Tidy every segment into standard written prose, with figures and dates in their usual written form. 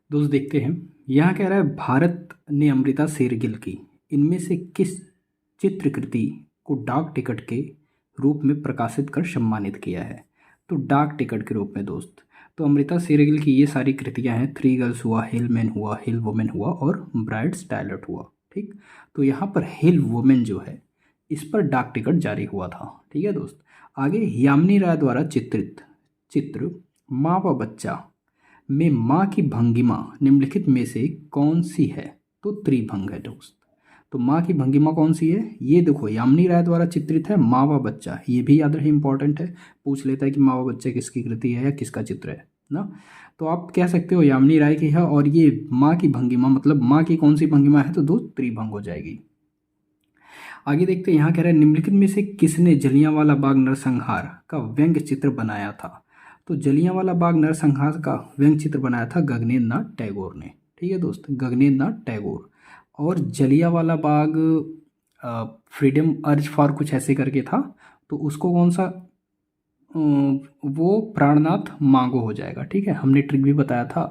दोस्त देखते हैं, यहाँ कह रहा है भारत ने अमृता शेरगिल की इनमें से किस चित्रकृति को डाक टिकट के रूप में प्रकाशित कर सम्मानित किया है। तो डाक टिकट के रूप में दोस्त, तो अमृता शेरगिल की ये सारी कृतियाँ हैं, थ्री गर्ल्स हुआ, हिल मैन हुआ, हिल वुमेन हुआ और ब्राइड्स डायलॉट हुआ। ठीक, तो यहाँ पर हिल वुमेन जो है इस पर डाक टिकट जारी हुआ था। ठीक है दोस्त। आगे, यामिनी राय द्वारा चित्रित चित्र माँ व बच्चा में माँ की भंगिमा निम्नलिखित में से कौन सी है। तो त्रिभंग है दोस्त। तो माँ की भंगिमा कौन सी है, ये देखो यामिनी राय द्वारा चित्रित है माँ व बच्चा, ये भी याद रहे, इंपॉर्टेंट है, पूछ लेता है कि माँ व बच्चे किसकी कृति है या किसका चित्र है ना। तो आप कह सकते हो यामिनी राय की है, और ये माँ की भंगिमा मतलब माँ की कौन सी भंगिमा है, तो दोस्त त्रिभंग हो जाएगी। आगे देखते हैं, यहाँ कह रहा है निम्नलिखित में से किसने जलियांवाला बाग नरसंहार का व्यंग्य चित्र बनाया था। तो जलियांवाला बाग नरसंहार का व्यंग्य चित्र बनाया था गगनेंद्र नाथ टैगोर ने। ठीक है दोस्त, गगनेंद्र नाथ टैगोर। और Jallianwala Bagh freedom urge for कुछ ऐसे करके था, तो उसको कौन सा वो प्राणनाथ मांगो हो जाएगा। ठीक है, हमने ट्रिक भी बताया था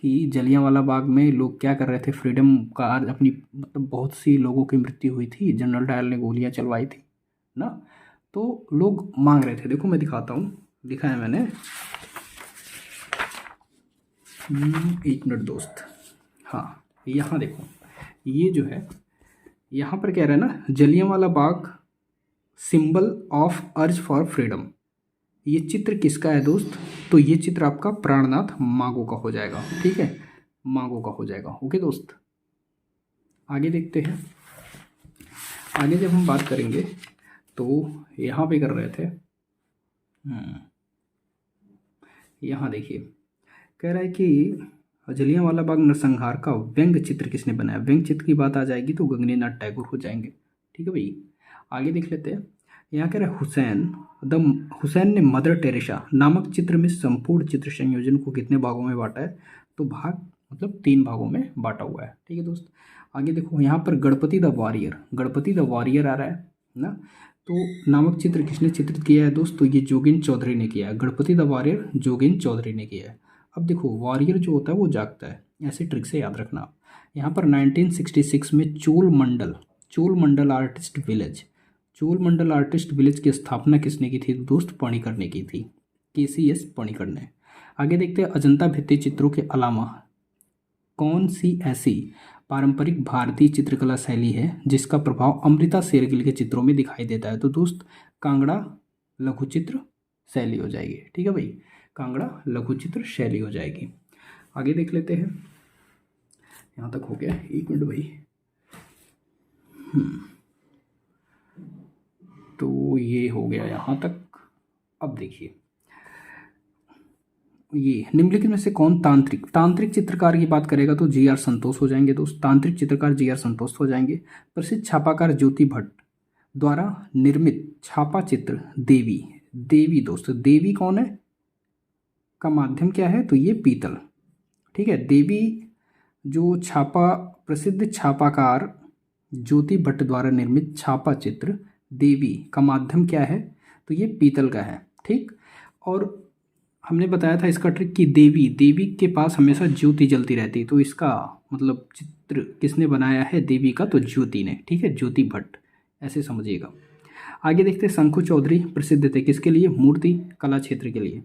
कि जलियांवाला बाग में लोग क्या कर रहे थे, फ्रीडम का अपनी मतलब बहुत सी लोगों की मृत्यु हुई थी, जनरल डायर ने गोलियां चलवाई थी ना, तो लोग मांग रहे थे। देखो मैं दिखाता हूँ, दिखा है मैंने, एक मिनट दोस्त। हाँ, यहाँ देखो, ये जो है यहाँ पर कह रहा है ना, Jallianwala Bagh symbol of urge for freedom, ये चित्र किसका है दोस्त। तो ये चित्र आपका प्राणनाथ मांगो का हो जाएगा। ठीक है, मांगो का हो जाएगा। ओके दोस्त, आगे देखते हैं। आगे जब हम बात करेंगे तो यहाँ पे कर रहे थे, यहाँ देखिए कह रहा है कि जलियांवाला बाग नरसंहार का व्यंग्य चित्र किसने बनाया। व्यंग्य चित्र की बात आ जाएगी तो गगनेंद्र नाथ टैगोर हो जाएंगे। ठीक है भाई, आगे देख लेते हैं। यहाँ कह रहा है हुसैन ने मदर टेरेसा नामक चित्र में संपूर्ण चित्र संयोजन को कितने भागों में बांटा है। तो भाग मतलब 3 भागों में बांटा हुआ है। ठीक है दोस्त, आगे देखो, यहाँ पर गणपति द वॉरियर आ रहा है ना, तो नामक चित्र किसने चित्रित किया है दोस्त। तो ये जोगेंद्र चौधरी ने किया है। गणपति द वॉरियर जोगेंद्र चौधरी ने किया है। अब देखो, वॉरियर जो होता है वो जागता है, ऐसे ट्रिक से याद रखना। यहाँ पर 1966 में चोल मंडल आर्टिस्ट विलेज की स्थापना किसने की थी दोस्त। पणिकर ने की थी, KCS पणिकर ने। आगे देखते हैं, अजंता भित्ति चित्रों के अलावा कौन सी ऐसी पारंपरिक भारतीय चित्रकला शैली है जिसका प्रभाव अमृता शेरगिल के चित्रों में दिखाई देता है। तो दोस्त कांगड़ा लघुचित्र शैली हो जाएगी। ठीक है भाई, कांगड़ा लघुचित्र शैली हो जाएगी। आगे देख लेते हैं, यहाँ तक हो गया, एक मिनट भाई। तो ये हो गया यहाँ तक। अब देखिए, ये निम्नलिखित में से कौन तांत्रिक चित्रकार की बात करेगा तो GR संतोष हो जाएंगे दोस्त। तांत्रिक चित्रकार GR संतोष हो जाएंगे। प्रसिद्ध छापाकार ज्योति भट्ट द्वारा निर्मित छापा चित्र देवी दोस्त, देवी कौन है का माध्यम क्या है, तो ये पीतल। ठीक है, देवी जो प्रसिद्ध छापाकार ज्योति भट्ट द्वारा निर्मित छापा चित्र देवी का माध्यम क्या है, तो ये पीतल का है। ठीक, और हमने बताया था इसका ट्रिक कि देवी के पास हमेशा ज्योति जलती रहती, तो इसका मतलब चित्र किसने बनाया है देवी का, तो ज्योति ने। ठीक है, ज्योति भट्ट, ऐसे समझिएगा। आगे देखते हैं, शंकु चौधरी प्रसिद्ध थे किसके लिए, मूर्ति कला क्षेत्र के लिए।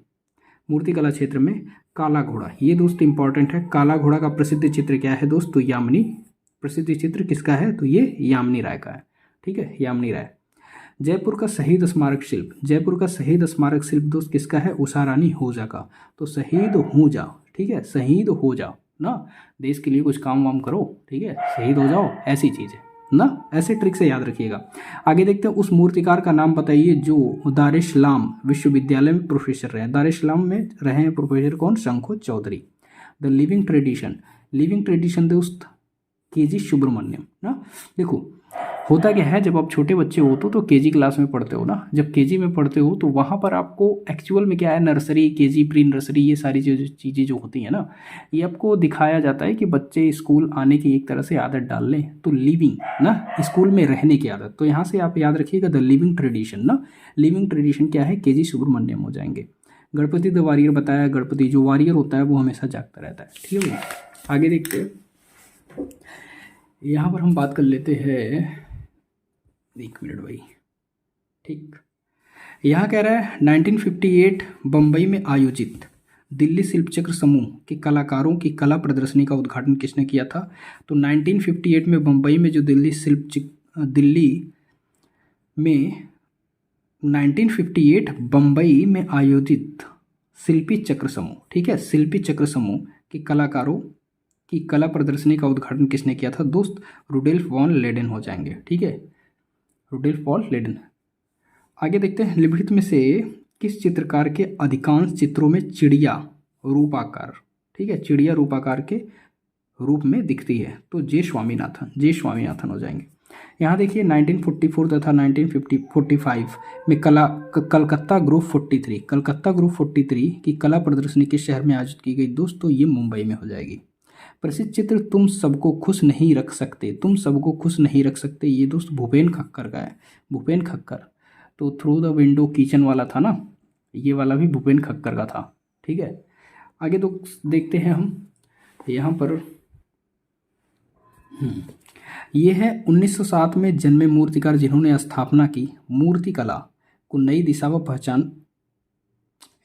मूर्ति कला क्षेत्र में काला घोड़ा, ये दोस्त इंपॉर्टेंट है। काला घोड़ा का प्रसिद्ध चित्र क्या है दोस्त, तो यामिनी, प्रसिद्ध चित्र किसका है, तो ये यामिनी राय का है। ठीक है, यामिनी राय। जयपुर का शहीद स्मारक शिल्प दोस्त किसका है, उषा रानी आहूजा का। तो शहीद हो जा, ठीक है, शहीद हो जा ना, देश के लिए कुछ काम वाम करो, ठीक है, शहीद हो जाओ, ऐसी चीज़ है ना, ऐसे ट्रिक से याद रखिएगा। आगे देखते हैं, उस मूर्तिकार का नाम बताइए जो दार इस्लाम विश्वविद्यालय में प्रोफेसर रहे। दार इस्लाम में रहे हैं प्रोफेसर कौन, शंखु चौधरी। द लिविंग ट्रेडिशन दोस्त KG सुब्रमण्यम ना। देखो होता क्या है, जब आप छोटे बच्चे हो तो KG क्लास में पढ़ते हो ना, जब KG में पढ़ते हो तो वहाँ पर आपको एक्चुअल में क्या है, नर्सरी, KG, प्री नर्सरी, ये सारी चीज़ें जो होती हैं ना, ये आपको दिखाया जाता है कि बच्चे स्कूल आने की एक तरह से आदत डाल लें। तो लिविंग ना, स्कूल में रहने की आदत, तो यहाँ से आप याद रखिएगा द लिविंग ट्रेडिशन ना। लिविंग ट्रेडिशन क्या है, KG सुब्रमण्यम हो जाएंगे। गणपति द वॉरियर बताया, गणपति जो वॉरियर होता है वो हमेशा जागता रहता है। ठीक है भैया। आगे देखते हैं, यहाँ पर हम बात कर लेते हैं, 1 मिनट भाई। ठीक, यहाँ कह रहा है 1958 बम्बई में आयोजित दिल्ली शिल्प चक्र समूह के कलाकारों की कला प्रदर्शनी का उद्घाटन किसने किया था? तो 1958 में बम्बई में जो दिल्ली में 1958 बम्बई में आयोजित शिल्पी चक्र समूह, ठीक है, शिल्पी चक्र समूह के कलाकारों की कला प्रदर्शनी का उद्घाटन किसने किया था दोस्त? रुडोल्फ वॉन लेडेन हो जाएंगे, ठीक है, रुडोल्फ वॉन लेडेन। आगे देखते हैं, निम्नलिखित में से किस चित्रकार के अधिकांश चित्रों में चिड़िया रूपाकार, ठीक है, चिड़िया रूपाकार के रूप में दिखती है? तो जे स्वामीनाथन हो जाएंगे। यहाँ देखिए 1944 तथा 1945 में कलकत्ता ग्रुप 43 की कला प्रदर्शनी किस शहर में आयोजित की गई दोस्तों? ये मुंबई में हो जाएगी। प्रसिद्ध चित्र तुम सबको खुश नहीं रख सकते, ये दोस्त भूपेन खक्कर का है, भूपेन खक्कर। तो थ्रू द विंडो किचन वाला था ना, ये वाला भी भूपेन खक्कर का था, ठीक है। आगे तो देखते हैं हम यहाँ पर, ये है 1907 में जन्मे मूर्तिकार जिन्होंने स्थापना की मूर्तिकला को नई दिशा व पहचान।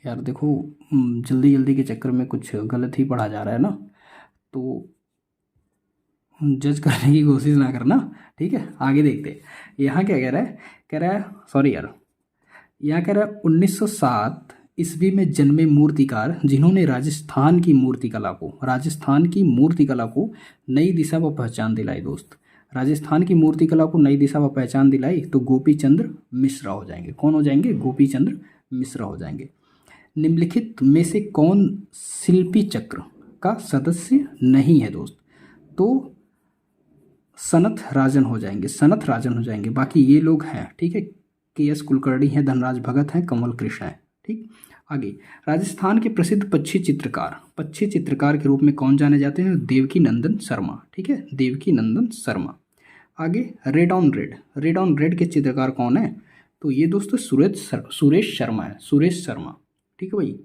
यार देखो, जल्दी के चक्कर में कुछ गलत ही पढ़ा जा रहा है ना, तो जज करने की कोशिश ना करना, ठीक है। आगे देखते हैं, यहाँ क्या कह रहा है सॉरी यार, यहाँ कह रहा है 1907 ईस्वी में जन्मे मूर्तिकार जिन्होंने राजस्थान की मूर्तिकला को नई दिशा व पहचान दिलाई दोस्त। राजस्थान की मूर्तिकला को नई दिशा व पहचान दिलाई तो गोपी चंद्र मिश्रा हो जाएंगे। कौन हो जाएंगे? गोपी चंद्र मिश्रा हो जाएंगे। निम्नलिखित में से कौन शिल्पी चक्र का सदस्य नहीं है दोस्त? तो सनत राजन हो जाएंगे। बाकी ये लोग हैं, ठीक है, KS कुलकर्णी हैं, धनराज भगत हैं, कमल कृष्ण हैं, ठीक। आगे, राजस्थान के प्रसिद्ध पक्षी चित्रकार के रूप में कौन जाने जाते हैं? देवकी नंदन शर्मा, ठीक है, देवकी नंदन शर्मा। आगे, रेड ऑन रेड के चित्रकार कौन है? तो ये दोस्तों सुरेश शर्मा, ठीक है भाई।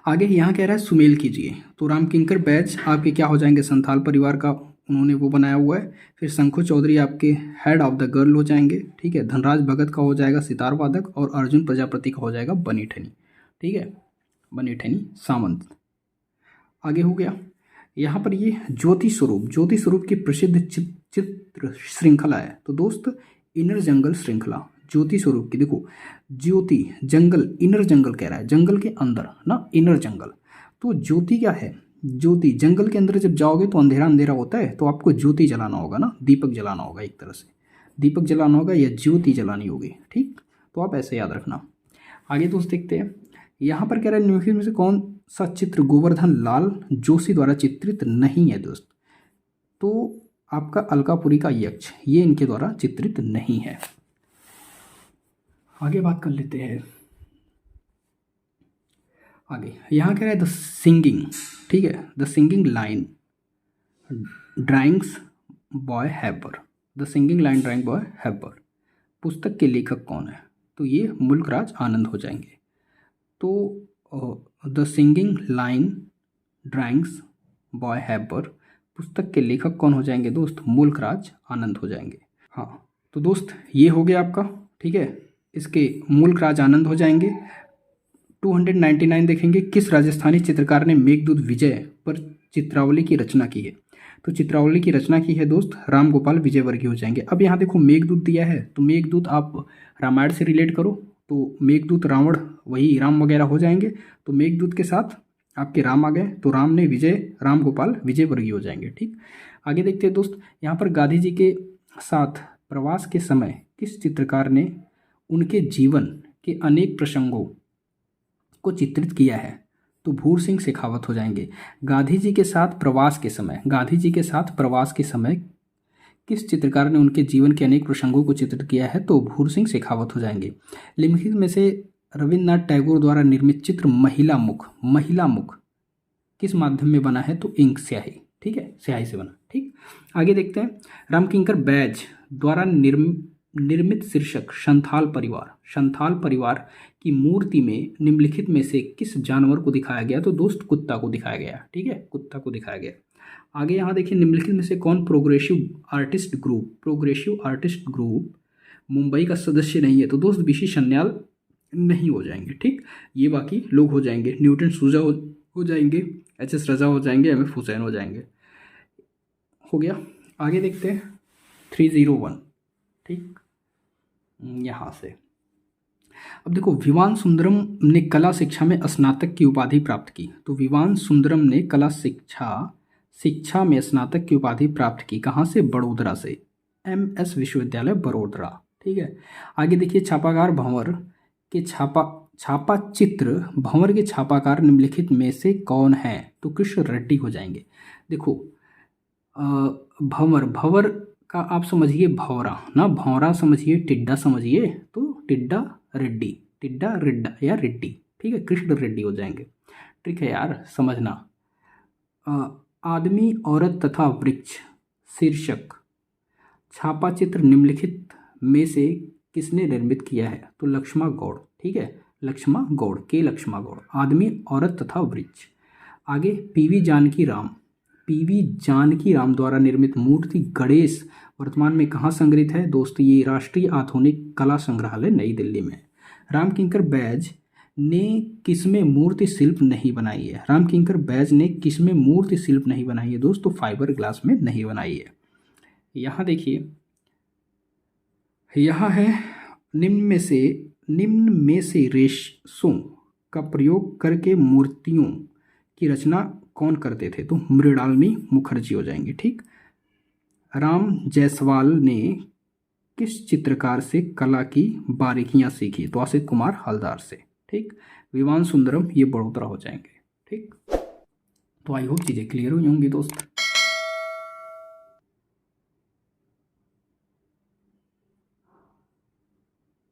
आगे यहाँ कह रहा है सुमेल कीजिए, तो रामकिंकर बैच आपके क्या हो जाएंगे? संथाल परिवार का उन्होंने वो बनाया हुआ है। फिर शंखु चौधरी आपके हेड ऑफ द गर्ल हो जाएंगे, ठीक है। धनराज भगत का हो जाएगा सितार वादक, और अर्जुन प्रजापति का हो जाएगा बनी ठनी, ठीक है, बनी ठनी सामंत। आगे हो गया, यहाँ पर ये ज्योति स्वरूप की प्रसिद्ध चित्र श्रृंखला है। तो दोस्त इनर जंगल श्रृंखला ज्योति स्वरूप की, देखो ज्योति जंगल, इनर जंगल कह रहा है, जंगल के अंदर ना, इनर जंगल। तो ज्योति क्या है? ज्योति, जंगल के अंदर जब जाओगे तो अंधेरा होता है, तो आपको ज्योति जलाना होगा ना, दीपक जलाना होगा, एक तरह से दीपक जलाना होगा या ज्योति जलानी होगी, ठीक। तो आप ऐसे याद रखना। आगे दोस्त देखते हैं, यहाँ पर कह रहा है निम्नलिखित में से कौन सा चित्र गोवर्धन लाल जोशी द्वारा चित्रित नहीं है दोस्त? तो आपका अलकापुरी का यक्ष, ये इनके द्वारा चित्रित नहीं है। आगे बात कर लेते हैं, आगे यहाँ कह रहा है द सिंगिंग, ठीक है, the singing line drawings boy Haber, पुस्तक के लेखक कौन है? तो ये मुल्कराज आनंद हो जाएंगे। तो the singing line drawings boy Haber, पुस्तक के लेखक कौन हो जाएंगे दोस्त? मुल्कराज आनंद हो जाएंगे। हाँ, तो दोस्त ये हो गया आपका, ठीक है, इसके मुल्कराज आनंद हो जाएंगे। 299 देखेंगे, किस राजस्थानी चित्रकार ने मेघदूत विजय पर चित्रावली की रचना की है? तो चित्रावली की रचना की है दोस्त राम गोपाल विजयवर्गीय हो जाएंगे। अब यहाँ देखो मेघदूत दिया है, तो मेघदूत आप रामायण से रिलेट करो, तो मेघदूत रावण वही राम वगैरह हो जाएंगे। तो मेघदूत के साथ आपके राम आ गए, तो राम गोपाल विजयवर्गीय हो जाएंगे, ठीक। आगे देखते हैं दोस्त, यहाँ पर गांधी जी के साथ प्रवास के समय किस चित्रकार ने उनके जीवन के अनेक प्रसंगों को चित्रित किया है? तो भूर सिंह शेखावत हो जाएंगे। गांधी जी के साथ प्रवास के समय किस चित्रकार ने उनके जीवन के अनेक प्रसंगों को चित्रित किया है? तो भूर सिंह शेखावत हो जाएंगे। निम्नलिखित में से रविन्द्रनाथ टैगोर द्वारा निर्मित चित्र महिला मुख किस माध्यम में बना है? तो इंक, स्याही, ठीक है, स्याही से बना, ठीक। आगे देखते हैं, रामकिंकर बैज द्वारा निर्मित शीर्षक संथाल परिवार। संथाल परिवार की मूर्ति में निम्नलिखित में से किस जानवर को दिखाया गया? तो दोस्त कुत्ता को दिखाया गया, ठीक है, कुत्ता को दिखाया गया। आगे यहाँ देखिए, निम्नलिखित में से कौन प्रोग्रेसिव आर्टिस्ट ग्रुप मुंबई का सदस्य नहीं है? तो दोस्त बीसी सन्याल नहीं हो जाएंगे, ठीक। ये बाकी लोग हो जाएंगे, न्यूटन सूजा हो जाएंगे, एच.एस. रजा हो जाएंगे, एम.एफ. हुसैन हो जाएंगे। हो गया। आगे देखते हैं 301, ठीक, यहाँ से। अब देखो, विवान सुंदरम ने कला शिक्षा में स्नातक की उपाधि प्राप्त की। तो विवान सुंदरम ने कला शिक्षा में स्नातक की उपाधि प्राप्त की। कहाँ से? बड़ोदरा से, एम.एस. विश्वविद्यालय बड़ोदरा, ठीक है। आगे देखिए, छापाकार भंवर के भंवर के छापाकार निम्नलिखित में से कौन है? तो कृष्ण रेड्डी हो जाएंगे। देखो, भंवर का आप समझिए भौरा ना, भौरा समझिए, टिड्डा समझिए, तो टिड्डा रिड्डा या रेड्डी, ठीक है, कृष्ण रेड्डी हो जाएंगे। ठीक है यार, समझना। आदमी, औरत तथा वृक्ष शीर्षक छापा चित्र निम्नलिखित में से किसने निर्मित किया है? तो लक्ष्मा गौड़, ठीक है, लक्ष्मा गौड़। आदमी, औरत तथा वृक्ष। आगे पीवी जानकी राम द्वारा निर्मित मूर्ति गणेश वर्तमान में कहाँ संग्रहित है? दोस्त ये राष्ट्रीय आधुनिक कला संग्रहालय नई दिल्ली में। रामकिंकर बैज ने किसमें मूर्ति शिल्प नहीं बनाई है? रामकिंकर बैज ने किसमें मूर्ति शिल्प नहीं बनाई है दोस्तों? फाइबर ग्लास में नहीं बनाई है। यहाँ देखिए, यहाँ है निम्न में से रेशों का प्रयोग करके मूर्तियों की रचना कौन करते थे? तो मृणालिनी मुखर्जी हो जाएंगे, ठीक। राम जायसवाल ने किस चित्रकार से कला की बारीकियां सीखी? तो असित कुमार हलदार से, ठीक। विवान सुंदरम ये बड़ोदरा हो जाएंगे, ठीक। तो आई होप चीज़ें क्लियर हुई होंगी दोस्त।